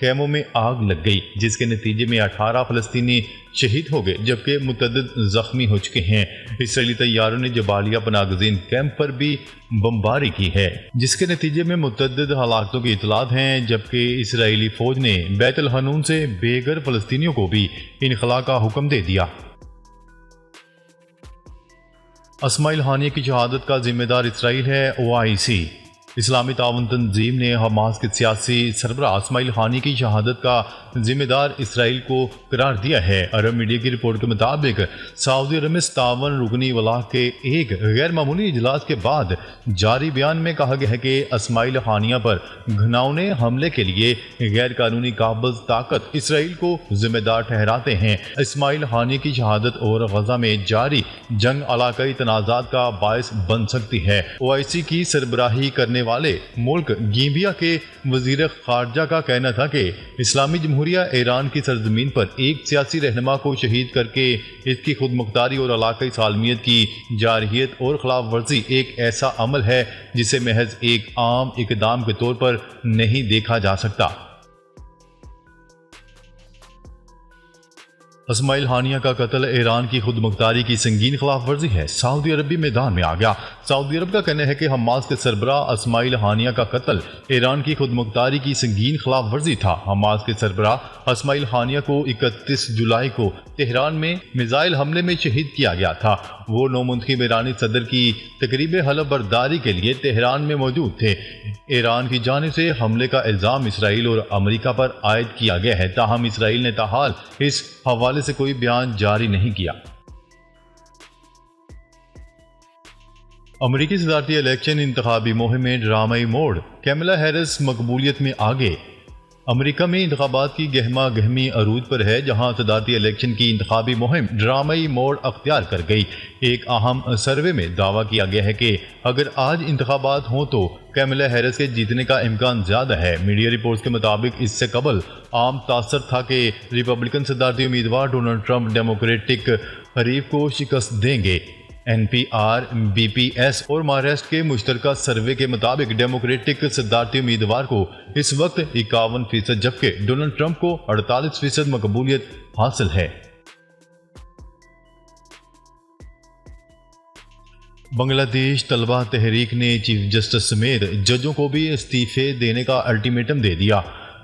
خیموں میں آگ لگ گئی، جس کے نتیجے میں 18 فلسطینی شہید ہو گئے جبکہ متعدد زخمی ہو چکے ہیں۔ اسرائیلی طیاروں نے جبالیہ پناہ گزین کیمپ پر بھی بمباری کی ہے، جس کے نتیجے میں متعدد ہلاکتوں کی اطلاعات ہیں، جبکہ اسرائیلی فوج نے بیت الحنون سے بے گھر فلسطینیوں کو بھی انخلاء کا حکم دے دیا۔ اسماعیل ہانیہ کی شہادت کا ذمہ دار اسرائیل ہے۔ OIC اسلامی تعاون تنظیم نے حماس کے سیاسی سربراہ اسماعیل ہانیہ کی شہادت کا ذمہ دار اسرائیل کو قرار دیا ہے۔ عرب میڈیا کی رپورٹ کے مطابق سعودی عرب میں تعاون رکنی ولاء کے ایک غیر معمولی اجلاس کے بعد جاری بیان میں کہا گیا ہے کہ اسماعیل ہانیہ پر گھناؤنے حملے کے لیے غیر قانونی قابض طاقت اسرائیل کو ذمہ دار ٹھہراتے ہیں۔ اسماعیل ہانیہ کی شہادت اور غزہ میں جاری جنگ علاقائی تنازعات کا باعث بن سکتی ہے۔ OIC کی سربراہی کرنے والے ملک گیمبیا کے وزیر خارجہ کا کہنا تھا کہ اسلامی جمہوریہ ایران کی سرزمین پر ایک سیاسی رہنما کو شہید کر کے اس کی خود مختاری اور علاقائی سالمیت کی جارحیت اور خلاف ورزی ایک ایسا عمل ہے جسے محض ایک عام اقدام کے طور پر نہیں دیکھا جا سکتا۔ اسماعیل ہانیہ کا قتل ایران کی خود مختاری کی سنگین خلاف ورزی ہے۔ سعودی عرب بھی میدان میں آ گیا۔ سعودی عرب کا کہنا ہے کہ حماس کے سربراہ اسماعیل ہانیہ کا قتل ایران کی خود مختاری کی سنگین خلاف ورزی تھا۔ حماس کے سربراہ اسماعیل ہانیہ کو 31 جولائی کو تہران میں میزائل حملے میں شہید کیا گیا تھا۔ وہ نومنتخب ایرانی صدر کی تقریب حلف برداری کے لیے تہران میں موجود تھے۔ ایران کی جانب سے حملے کا الزام اسرائیل اور امریکہ پر عائد کیا گیا ہے، تاہم اسرائیل نے تاحال اس حوالے سے کوئی بیان جاری نہیں کیا۔ امریکی صدارتی الیکشن انتخابی مہم میں ڈرامائی موڑ، کیملا ہیرس مقبولیت میں آگے۔ امریکہ میں انتخابات کی گہما گہمی عروج پر ہے، جہاں صدارتی الیکشن کی انتخابی مہم ڈرامائی موڑ اختیار کر گئی۔ ایک اہم سروے میں دعویٰ کیا گیا ہے کہ اگر آج انتخابات ہوں تو کیملا ہیرس کے جیتنے کا امکان زیادہ ہے۔ میڈیا رپورٹس کے مطابق اس سے قبل عام تاثر تھا کہ ریپبلکن صدارتی امیدوار ڈونلڈ ٹرمپ ڈیموکریٹک حریف کو شکست دیں گے۔ NPR، BPS اور مہاراشٹر کے مشترکہ سروے کے مطابق ڈیموکریٹک صدارتی امیدوار کو اس وقت 51% جبکہ ڈونلڈ ٹرمپ کو 48% مقبولیت حاصل ہے۔ بنگلہ دیش طلبہ تحریک نے چیف جسٹس سمیت ججوں کو بھی استعفے دینے کا الٹیمیٹم دے دیا۔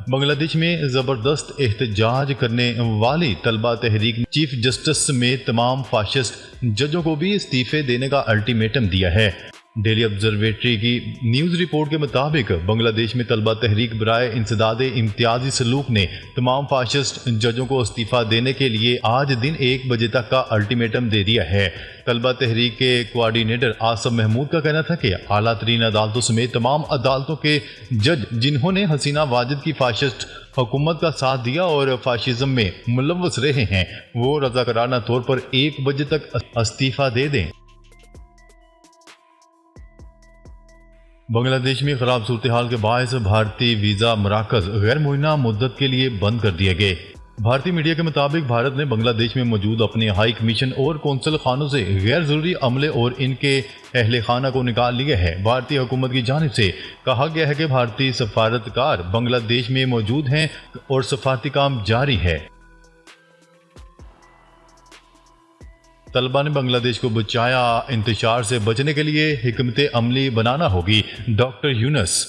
بنگلہ دیش میں زبردست احتجاج کرنے والی طلبہ تحریک نے چیف جسٹس سمیت تمام فاشسٹ ججوں کو بھی استعفے دینے کا الٹیمیٹم دیا ہے۔ ڈیلی آبزرویٹری کی نیوز رپورٹ کے مطابق بنگلہ دیش میں طلبہ تحریک برائے انسداد امتیازی سلوک نے تمام فاشسٹ ججوں کو استعفیٰ دینے کے لیے آج دن 1 بجے تک کا الٹیمیٹم دے دیا ہے۔ طلبہ تحریک کے کوارڈینیٹر آصف محمود کا کہنا تھا کہ اعلیٰ ترین عدالتوں سمیت تمام عدالتوں کے جج جنہوں نے حسینہ واجد کی فاشسٹ حکومت کا ساتھ دیا اور فاشزم میں ملوث رہے ہیں، وہ رضاکارانہ طور پر 1 بجے تک استعفیٰ دے دیں۔ بنگلہ دیش میں خراب صورتحال کے باعث بھارتی ویزا مراکز غیر معینہ مدت کے لیے بند کر دیے گئے۔ بھارتی میڈیا کے مطابق بھارت نے بنگلہ دیش میں موجود اپنے ہائی کمیشن اور قونصل خانوں سے غیر ضروری عملے اور ان کے اہل خانہ کو نکال لیا ہے۔ بھارتی حکومت کی جانب سے کہا گیا ہے کہ بھارتی سفارتکار بنگلہ دیش میں موجود ہیں اور سفارتی کام جاری ہے۔ طلبہ نے بنگلہ دیش کو بچایا، انتشار سے بچنے کے لیے حکمت عملی بنانا ہوگی، ڈاکٹر یونس۔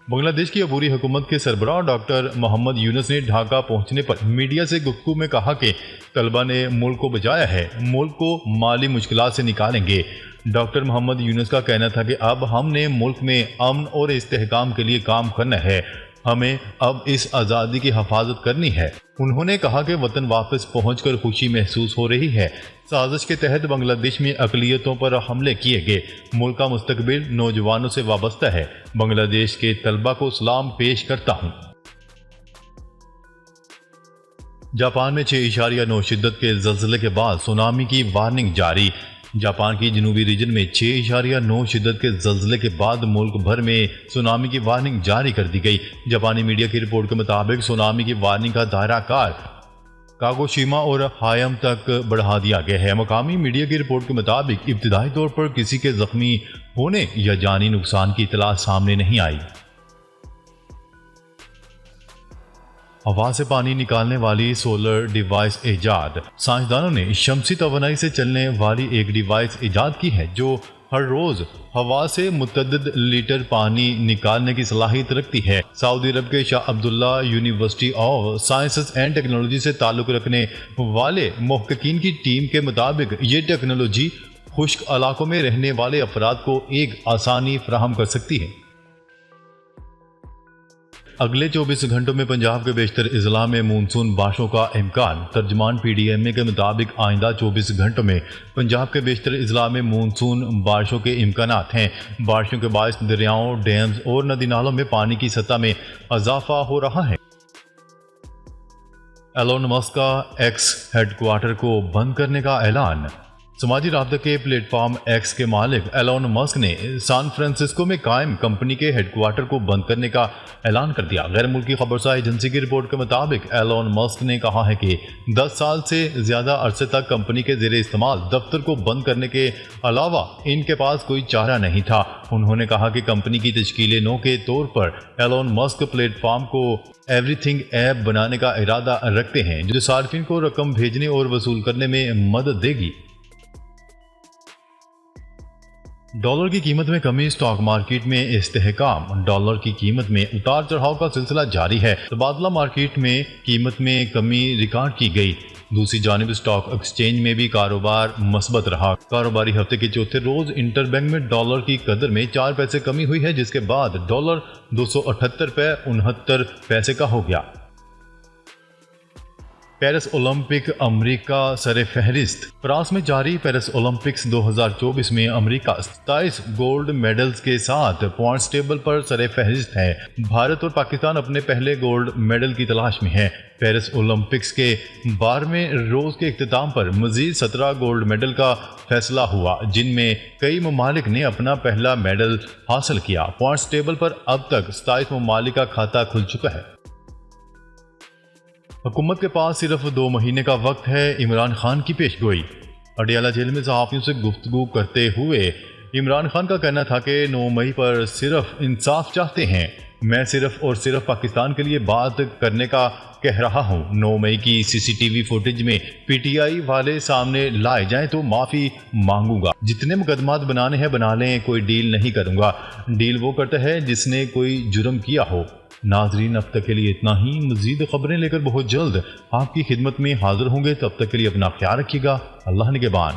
بنگلہ دیش کی عبوری حکومت کے سربراہ ڈاکٹر محمد یونس نے ڈھاکہ پہنچنے پر میڈیا سے گفتگو میں کہا کہ طلبہ نے ملک کو بچایا ہے، ملک کو مالی مشکلات سے نکالیں گے۔ ڈاکٹر محمد یونس کا کہنا تھا کہ اب ہم نے ملک میں امن اور استحکام کے لیے کام کرنا ہے، ہمیں اب اس آزادی کی حفاظت کرنی ہے۔ انہوں نے کہا کہ وطن واپس پہنچ کر خوشی محسوس ہو رہی ہے۔ سازش کے تحت بنگلہ دیش میں اقلیتوں پر حملے کیے گئے، ملک کا مستقبل نوجوانوں سے وابستہ ہے، بنگلہ دیش کے طلبہ کو سلام پیش کرتا ہوں۔ جاپان میں 6.9 شدت کے زلزلے کے بعد سونامی کی وارننگ جاری۔ جاپان کی جنوبی ریجن میں 6.9 شدت کے زلزلے کے بعد ملک بھر میں سونامی کی وارننگ جاری کر دی گئی۔ جاپانی میڈیا کی رپورٹ کے مطابق سونامی کی وارننگ کا دائرہ کار کاگوشیما اور ہائم تک بڑھا دیا گیا ہے۔ مقامی میڈیا کی رپورٹ کے مطابق ابتدائی طور پر کسی کے زخمی ہونے یا جانی نقصان کی اطلاع سامنے نہیں آئی۔ ہوا سے پانی نکالنے والی سولر ڈیوائس ایجاد۔ سائنسدانوں نے شمسی توانائی سے چلنے والی ایک ڈیوائس ایجاد کی ہے جو ہر روز ہوا سے متعدد لیٹر پانی نکالنے کی صلاحیت رکھتی ہے۔ سعودی عرب کے شاہ عبداللہ university of sciences and technology سے تعلق رکھنے والے محققین کی ٹیم کے مطابق یہ ٹیکنالوجی خشک علاقوں میں رہنے والے افراد کو ایک آسانی فراہم کر سکتی ہے۔ اگلے 24 گھنٹوں میں پنجاب کے بیشتر اضلاع میں مونسون بارشوں کا امکان۔ ترجمان پی ڈی ایم اے کے مطابق آئندہ 24 گھنٹوں میں پنجاب کے بیشتر اضلاع میں مونسون بارشوں کے امکانات ہیں۔ بارشوں کے باعث دریاؤں، ڈیمز اور ندی نالوں میں پانی کی سطح میں اضافہ ہو رہا ہے۔ ایلون مسک کا ایکس ہیڈ کوارٹر کو بند کرنے کا اعلان۔ سماجی رابطے کے پلیٹ فارم ایکس کے مالک ایلون مسک نے سان فرانسسکو میں قائم کمپنی کے ہیڈ کوارٹر کو بند کرنے کا اعلان کر دیا۔ غیر ملکی خبرساز ایجنسی کی رپورٹ کے مطابق ایلون مسک نے کہا ہے کہ 10 سال سے زیادہ عرصے تک کمپنی کے زیر استعمال دفتر کو بند کرنے کے علاوہ ان کے پاس کوئی چارہ نہیں تھا۔ انہوں نے کہا کہ کمپنی کی تشکیل نو کے طور پر ایلون مسک پلیٹ فارم کو ایوری تھنگ ایپ بنانے کا ارادہ رکھتے ہیں جو صارفین کو رقم بھیجنے اور وصول کرنے میں مدد دے گی۔ ڈالر کی قیمت میں کمی، اسٹاک مارکیٹ میں استحکام۔ ڈالر کی قیمت میں اتار چڑھاؤ کا سلسلہ جاری ہے۔ تبادلہ مارکیٹ میں قیمت میں کمی ریکارڈ کی گئی۔ دوسری جانب اسٹاک ایکسچینج میں بھی کاروبار مثبت رہا۔ کاروباری ہفتے کے چوتھے روز انٹر بینک میں ڈالر کی قدر میں 4 پیسے کمی ہوئی ہے، جس کے بعد ڈالر 278.69 کا ہو گیا۔ پیرس اولمپک امریکہ سر فہرست۔ فرانس میں جاری پیرس اولمپکس 2024 میں امریکہ 27 گولڈ میڈلز کے ساتھ پوائنٹس ٹیبل پر سر فہرست ہے۔ بھارت اور پاکستان اپنے پہلے گولڈ میڈل کی تلاش میں ہیں۔ پیرس اولمپکس کے 12ویں روز کے اختتام پر مزید 17 گولڈ میڈل کا فیصلہ ہوا، جن میں کئی ممالک نے اپنا پہلا میڈل حاصل کیا۔ پوائنٹس ٹیبل پر اب تک 27 ممالک کا کھاتہ کھل چکا ہے۔ حکومت کے پاس صرف 2 مہینے کا وقت ہے، عمران خان کی پیش گوئی۔ اڈیالہ جیل میں صحافیوں سے گفتگو کرتے ہوئے عمران خان کا کہنا تھا کہ 9 مئی پر صرف انصاف چاہتے ہیں۔ میں صرف اور صرف پاکستان کے لیے بات کرنے کا کہہ رہا ہوں۔ 9 مئی کی CCTV فوٹیج میں PTI والے سامنے لائے جائیں تو معافی مانگوں گا۔ جتنے مقدمات بنانے ہیں بنا لیں، کوئی ڈیل نہیں کروں گا۔ ڈیل وہ کرتا ہے جس نے کوئی جرم کیا ہو۔ ناظرین، اب تک کے لیے اتنا ہی۔ مزید خبریں لے کر بہت جلد آپ کی خدمت میں حاضر ہوں گے۔ تب تک کے لیے اپنا خیال رکھیے گا۔ اللہ نگہبان۔